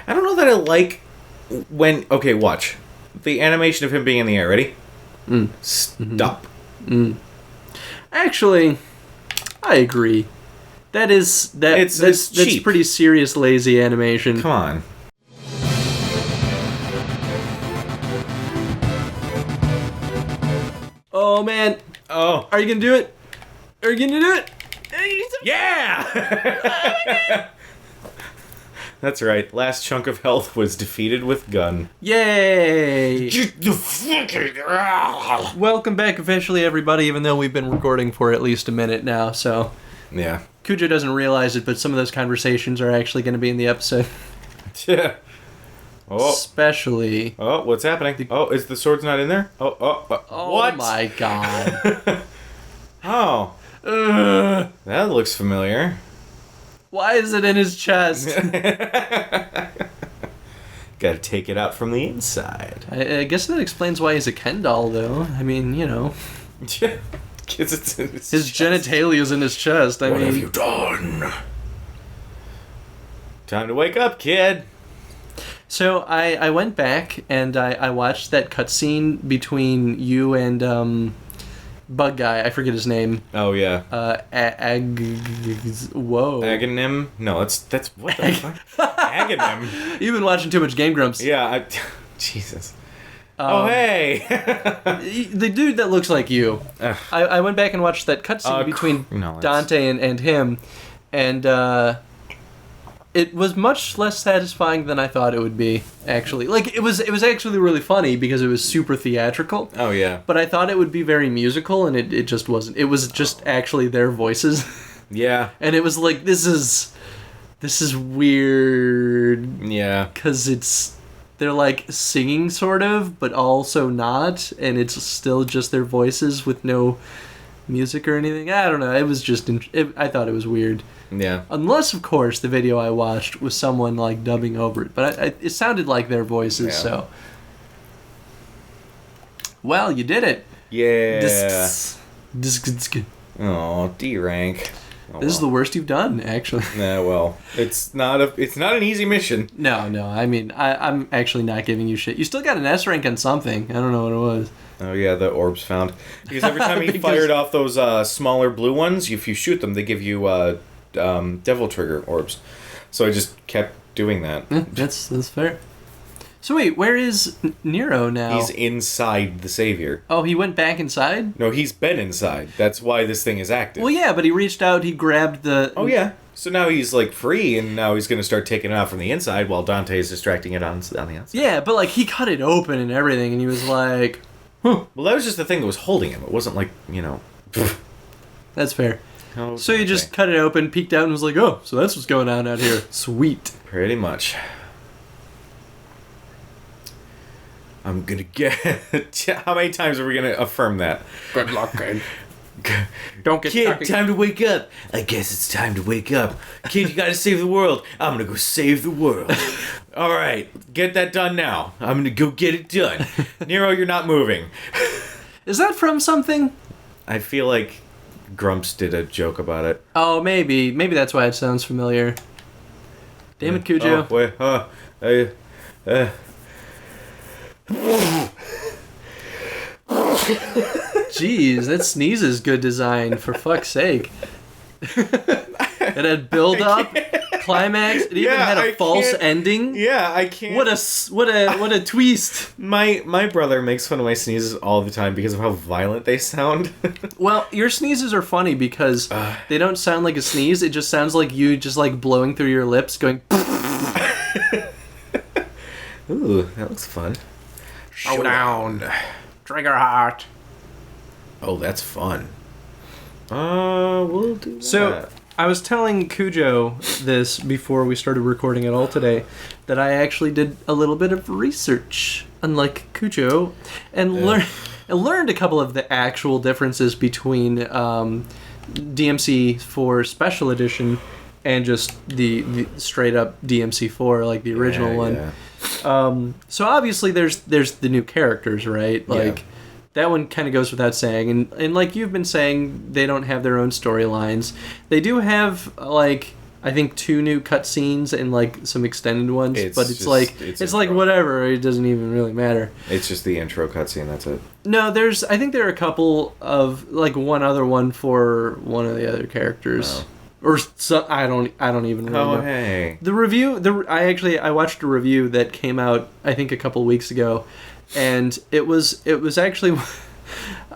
I don't know that I like when... Okay, watch. The animation of him being in the air. Ready? Stop. Actually, I agree. That's cheap. pretty serious lazy animation. Come on. Oh man. Oh. Are you gonna do it? Are you gonna do it? Yeah! That's right. Last chunk of health was defeated with gun. Yay! Get the fucking... Welcome back officially, everybody, even though we've been recording for at least a minute now, so... Yeah. Cujo doesn't realize it, but some of those conversations are actually going to be in the episode. Yeah. Oh. Especially... Oh, what's happening? Oh, is the sword's not in there? Oh what? My god. Oh. That looks familiar. Why is it in his chest? Gotta take it out from the inside. I guess that explains why he's a Ken doll, though. I mean, you know. Because it's in his genitalia's in his chest. What have you done? Time to wake up, kid. So I went back and I watched that cutscene between you and Bug Guy. I forget his name. Oh yeah. Whoa. Aghanim? No, that's what the fuck? Aghanim. You've been watching too much Game Grumps. Yeah. Jesus. Oh hey. The dude that looks like you. I went back and watched that cutscene between Dante and him, and it was much less satisfying than I thought it would be, actually. Like, it was actually really funny because it was super theatrical. Oh, yeah. But I thought it would be very musical, and it just wasn't. It was just actually their voices. Yeah. And it was like, this is weird. Yeah. Because they're like singing sort of, but also not, and it's still just their voices with no music or anything. I don't know. It was just, I thought it was weird. Yeah. Unless, of course, the video I watched was someone, like, dubbing over it. But it sounded like their voices, so... Well, you did it. Yeah. Oh, D rank. Oh, this is the worst you've done, actually. Nah, well, it's not an easy mission. No. I mean, I'm actually not giving you shit. You still got an S rank on something. I don't know what it was. Oh yeah, the orbs found. Because every time he fired off those smaller blue ones, if you shoot them, they give you devil trigger orbs. So I just kept doing that. Yeah, that's fair. So wait, where is Nero now? He's inside the Savior. Oh, he went back inside? No, he's been inside. That's why this thing is active. Well, yeah, but he reached out, he grabbed the... Oh, yeah. So now he's, like, free, and now he's going to start taking it out from the inside while Dante is distracting it on the outside. Yeah, but, like, he cut it open and everything, and he was like... Huh. Well, that was just the thing that was holding him. It wasn't like, you know... That's fair. Oh, so you just cut it open, peeked out, and was like, oh, so that's what's going on out here. Sweet. Pretty much. I'm gonna get... How many times are we gonna affirm that? Good luck, kid. Don't get... Kid, time to wake up. I guess it's time to wake up. Kid, you gotta save the world. I'm gonna go save the world. Alright, get that done now. I'm gonna go get it done. Nero, you're not moving. Is that from something? I feel like Grumps did a joke about it. Oh, maybe. Maybe that's why it sounds familiar. Damn it, Cujo. Oh, wait, Jeez, that sneeze is good design, for fuck's sake. It had build up, climax, it even had a false ending. Yeah, I can't. What a twist. My brother makes fun of my sneezes all the time because of how violent they sound. Well, your sneezes are funny because they don't sound like a sneeze, it just sounds like you just like blowing through your lips going Ooh, that looks fun. Showdown. Trigger heart. Oh, that's fun. We'll do that. So, I was telling Cujo this before we started recording at all today, that I actually did a little bit of research, unlike Cujo, and learned a couple of the actual differences between DMC 4 Special Edition and just the straight up DMC 4, like the original one. Yeah. So obviously there's the new characters, right? Like that one kind of goes without saying, and like you've been saying, they don't have their own storylines. They do have like I think 2 new cutscenes and like some extended ones, but it's just like whatever. It doesn't even really matter. It's just the intro cutscene. That's it. No, I think there are a couple of like one other one for one of the other characters, or so, I don't even really know. Oh hey. The review. I watched a review that came out I think a couple weeks ago, and it was actually.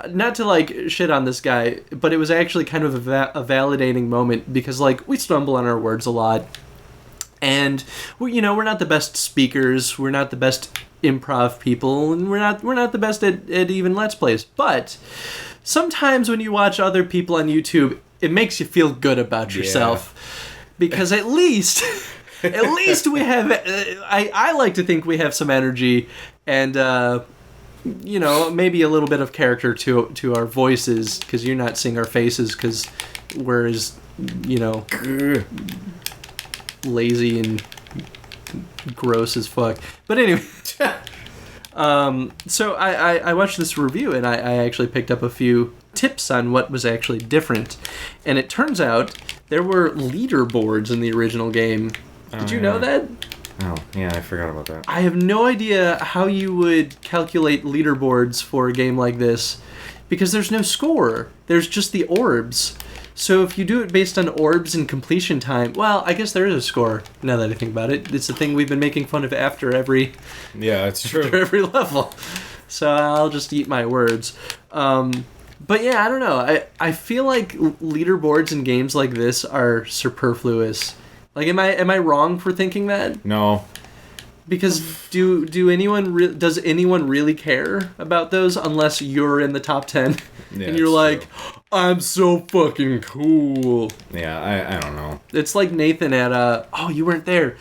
Not to like shit on this guy, but it was actually kind of a validating moment because like we stumble on our words a lot, and we're not the best speakers, we're not the best improv people, and we're not the best at even Let's Plays. But sometimes when you watch other people on YouTube, it makes you feel good about yourself because at least we have. I like to think we have some energy and. Maybe a little bit of character to our voices, because you're not seeing our faces, because we're as, lazy and gross as fuck. But anyway, so I watched this review, and I actually picked up a few tips on what was actually different. And it turns out there were leaderboards in the original game. Did you know that? Oh, yeah, I forgot about that. I have no idea how you would calculate leaderboards for a game like this, because there's no score. There's just the orbs. So if you do it based on orbs and completion time, well, I guess there is a score, now that I think about it. It's a thing we've been making fun of after every... Yeah, it's true. After every level. So I'll just eat my words. But yeah, I don't know. I feel like leaderboards in games like this are superfluous. Like, am I wrong for thinking that? No. Because does anyone really care about those unless you're in the top 10 and you're like, true. I'm so fucking cool. Yeah, I don't know. It's like Nathan at you weren't there.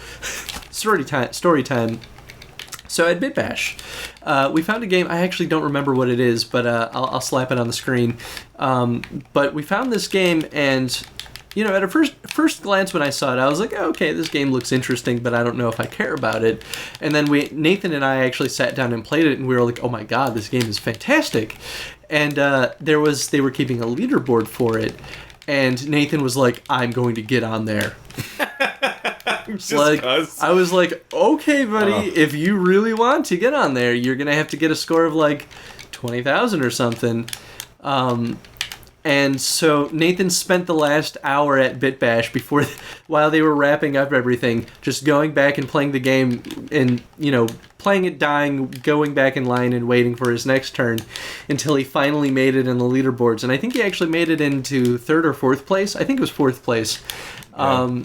Story time. So at BitBash, we found a game. I actually don't remember what it is, but I'll slap it on the screen. But we found this game, and at a first glance when I saw it, I was like, oh, okay, this game looks interesting, but I don't know if I care about it. And then Nathan and I actually sat down and played it, and we were like, oh my god, this game is fantastic. And they were keeping a leaderboard for it, and Nathan was like, I'm going to get on there. I was like, okay, buddy, if you really want to get on there, you're gonna have to get a score of like 20,000 or something. And so Nathan spent the last hour at BitBash while they were wrapping up everything, just going back and playing the game and, playing it, dying, going back in line and waiting for his next turn until he finally made it in the leaderboards. And I think he actually made it into 3rd or 4th place. I think it was 4th place. Yeah.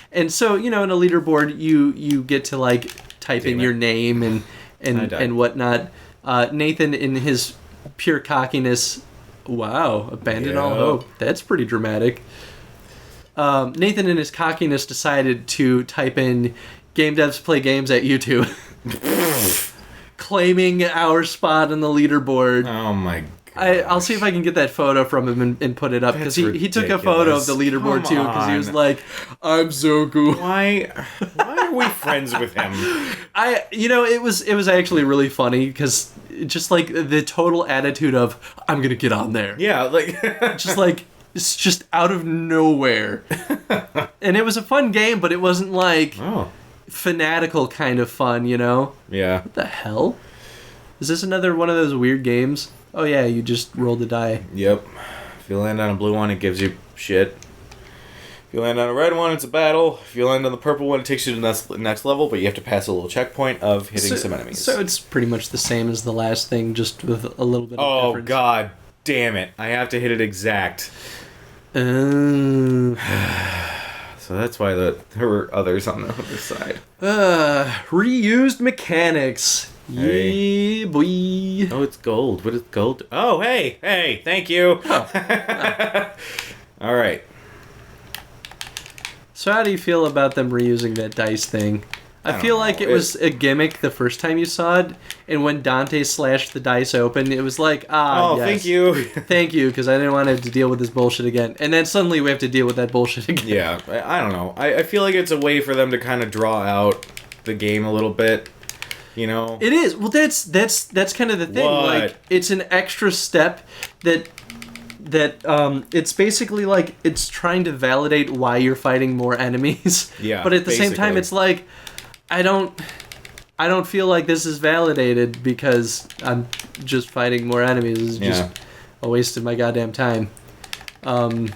And so, in a leaderboard, you get to like type in your name and whatnot. Nathan, in his pure cockiness, wow, abandon all hope. That's pretty dramatic. Nathan, in his cockiness, decided to type in "Game Devs Play Games" at YouTube, claiming our spot on the leaderboard. Oh my god. I'll see if I can get that photo from him and put it up, because he took a photo of the leaderboard too, because he was like, I'm so cool. Why are we friends with him? It was actually really funny, because just like the total attitude of, I'm gonna get on there. Yeah, like just like it's just out of nowhere. And it was a fun game, but it wasn't like fanatical kind of fun, Yeah. What the hell? Is this another one of those weird games? Oh yeah, you just roll the die. Yep. If you land on a blue one, it gives you shit. If you land on a red one, it's a battle. If you land on the purple one, it takes you to the next level, but you have to pass a little checkpoint of hitting some enemies. So it's pretty much the same as the last thing, just with a little bit of difference. Oh god damn it. I have to hit it exact. Oh. So that's why there were others on the other side. Reused mechanics. Hey. Yeah, boy. Oh, it's gold. What is gold? Oh, hey, thank you. Oh. All right. So how do you feel about them reusing that dice thing? I feel like it was a gimmick the first time you saw it, and when Dante slashed the dice open, it was like, yes. Thank you. Thank you, because I didn't want to have to deal with this bullshit again. And then suddenly we have to deal with that bullshit again. Yeah, I don't know. I feel like it's a way for them to kind of draw out the game a little bit. It is. Well, that's kind of the thing. What? Like, it's an extra step that that it's basically like it's trying to validate why you're fighting more enemies. Yeah. But at the same time, basically. it's like I don't feel like this is validated because I'm just fighting more enemies. It's just a waste of my goddamn time. I'm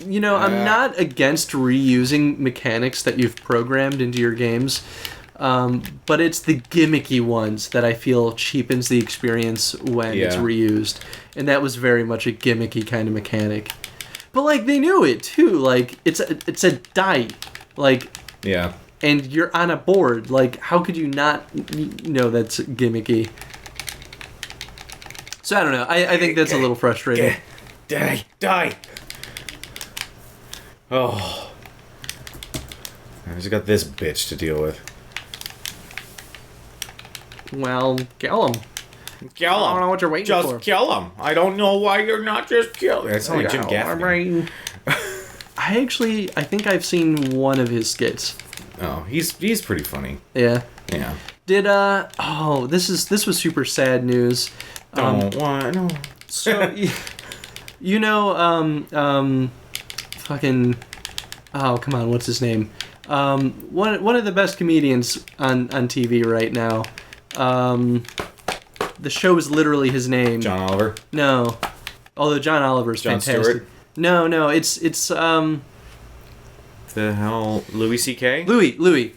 not against reusing mechanics that you've programmed into your games, but it's the gimmicky ones that I feel cheapens the experience when it's reused. And that was very much a gimmicky kind of mechanic. But, like, they knew it, too. Like, it's a die. Like... Yeah. And you're on a board. Like, how could you not know that's gimmicky? So, I don't know. I think that's a little frustrating. Die! Oh. I just got this bitch to deal with. Well, kill him. Kill him. I don't know what you're waiting for. Just kill him. I don't know why you're not just killing. That's like Jim Gaffigan. I think I've seen one of his skits. Oh, he's pretty funny. Yeah. Yeah. Did this was super sad news. Don't want no. So fucking come on, what's his name? One of the best comedians on TV right now. The show is literally his name. John Oliver? No. Although John Oliver's Jon fantastic. Stewart? No, it's the hell, Louis C.K.? Louis.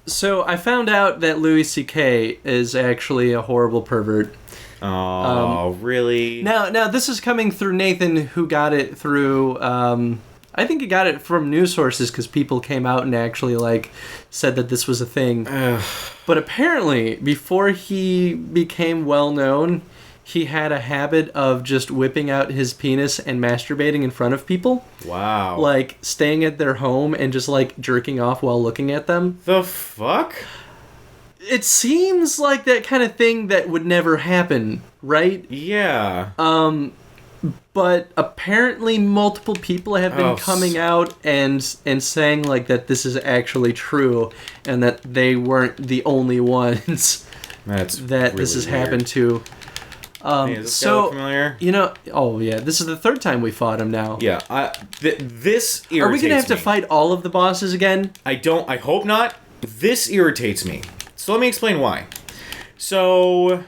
So I found out that Louis C.K. is actually a horrible pervert. Oh, really? Now this is coming through Nathan, who got it through. I think he got it from news sources because people came out and actually said that this was a thing. But apparently, before he became well known, he had a habit of just whipping out his penis and masturbating in front of people. Wow. Like staying at their home and just jerking off while looking at them. The fuck? It seems like that kind of thing that would never happen, right? Yeah. But apparently multiple people have been coming out and saying that this is actually true and that they weren't the only ones that really this has happened to. Hey, is this guy look familiar? This is the third time we fought him now. Yeah, this irritates me. Are we going to have to fight all of the bosses again? I hope not. This irritates me. So let me explain why. So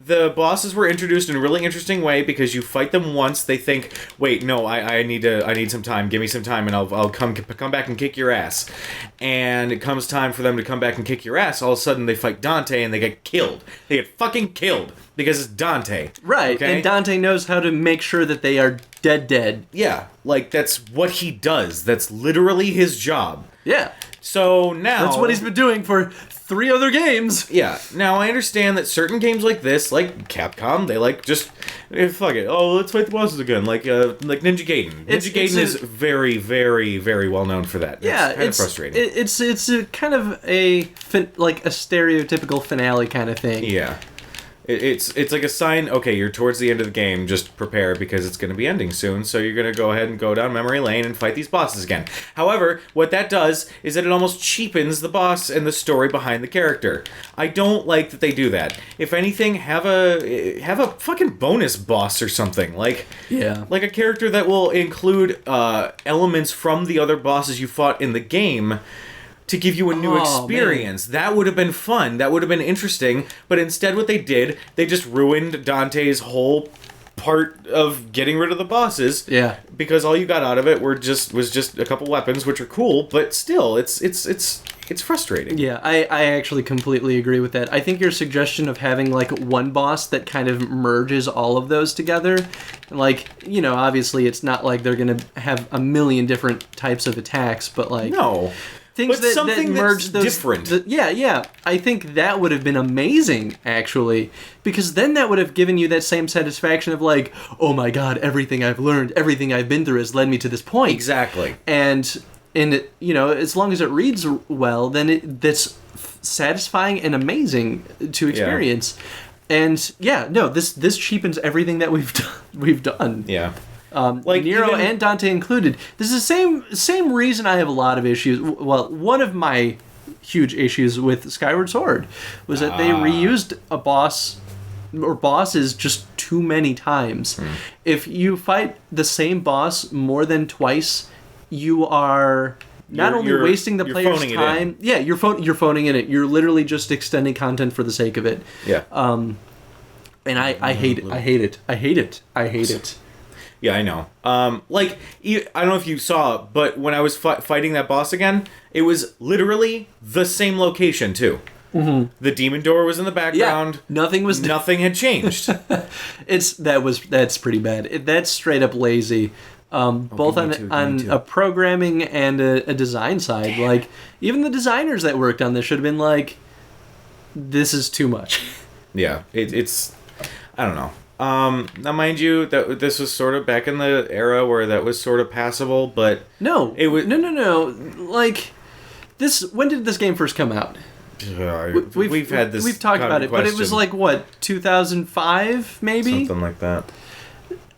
the bosses were introduced in a really interesting way because you fight them once, they think, wait, no, I need some time, give me some time, and I'll come back and kick your ass. And it comes time for them to come back and kick your ass, all of a sudden they fight Dante and they get killed. They get fucking killed because it's Dante. Right, okay? And Dante knows how to make sure that they are dead. Yeah, that's what he does. That's literally his job. Yeah. So now... That's what he's been doing for 3 other games. Yeah. Now, I understand that certain games like this, like Capcom, they just... fuck it. Oh, let's fight the bosses again. Like Ninja Gaiden. Ninja Gaiden is very, very, very well known for that. Yeah, it's kind of frustrating. It's a kind of a stereotypical finale kind of thing. Yeah. It's like a sign, okay, you're towards the end of the game, just prepare because it's going to be ending soon, so you're going to go ahead and go down memory lane and fight these bosses again. However, what that does is that it almost cheapens the boss and the story behind the character. I don't like that they do that. If anything, have a fucking bonus boss or something. Like a character that will include elements from the other bosses you fought in the game to give you a new experience. Man. That would have been fun. That would have been interesting. But instead what they did, they just ruined Dante's whole part of getting rid of the bosses. Yeah. Because all you got out of it was just a couple weapons, which are cool, but still, it's frustrating. Yeah, I actually completely agree with that. I think your suggestion of having one boss that kind of merges all of those together, obviously it's not like they're gonna have a million different types of attacks, but no. Things but something that merge those different. Yeah. I think that would have been amazing, actually, because then that would have given you that same satisfaction of oh my god, everything I've learned, everything I've been through has led me to this point. Exactly. And as long as it reads well, then that's satisfying and amazing to experience. Yeah. And this cheapens everything that we've done. Yeah. Nero and Dante included. This is the same reason I have a lot of issues. Well, one of my huge issues with Skyward Sword was that they reused a boss or bosses just too many times. If you fight the same boss more than twice, you are not only wasting the player's time. Yeah, you're phoning it in. You're literally just extending content for the sake of it. Yeah. And I hate it. I hate it. I hate it. I hate it. Yeah, I know. Like, I don't know if you saw, but when I was fighting that boss again, it was literally the same location, too. Mm-hmm. The demon door was in the background. Yeah, nothing had changed. That's pretty bad. That's straight up lazy. Both on a programming and a design side. Like, even the designers that worked on this should have been like, this is too much. Yeah, it's I don't know. Now, mind you, that this was sort of back in the era where that was sort of passable, but no, it was no. Like, this. When did this game first come out? We've had this. We've talked about it, but it was like what, 2005, maybe, something like that.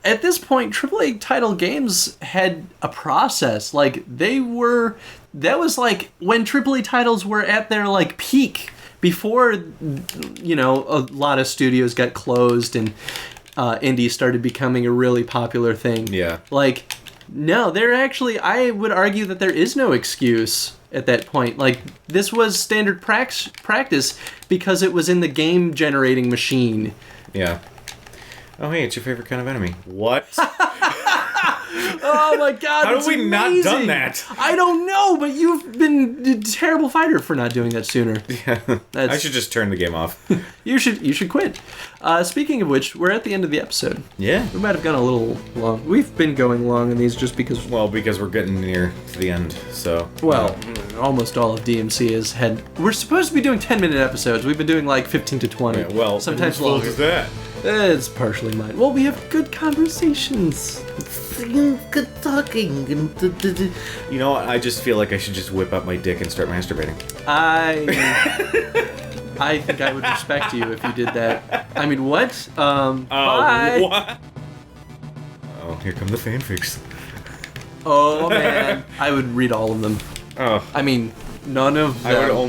At this point, AAA title games had a process. Like, that was like when AAA titles were at their like peak. Before, a lot of studios got closed and indie started becoming a really popular thing. Yeah. Like, no, I would argue that there is no excuse at that point. Like, this was standard practice because it was in the game generating machine. Yeah. Oh, hey, it's your favorite kind of enemy. What? Oh my god, how have we not done that? I don't know, but you've been a terrible fighter for not doing that sooner. Yeah, I should just turn the game off. You should quit. Speaking of which, we're at the end of the episode. Yeah. We might have gone a little long. We've been going long in these just because... Well, because we're getting near to the end, so... Well, almost all of DMC has had... We're supposed to be doing 10-minute episodes. We've been doing like 15 to 20. Yeah, well, sometimes whose fault is that? It's partially mine. Well, we have good conversations. Good talking. You know what? I just feel like I should just whip out my dick and start masturbating. I think I would respect you if you did that. I mean, what? Bye. What? Oh, here come the fanfics. Oh, man. I would read all of them. Oh. I mean, none of them. I would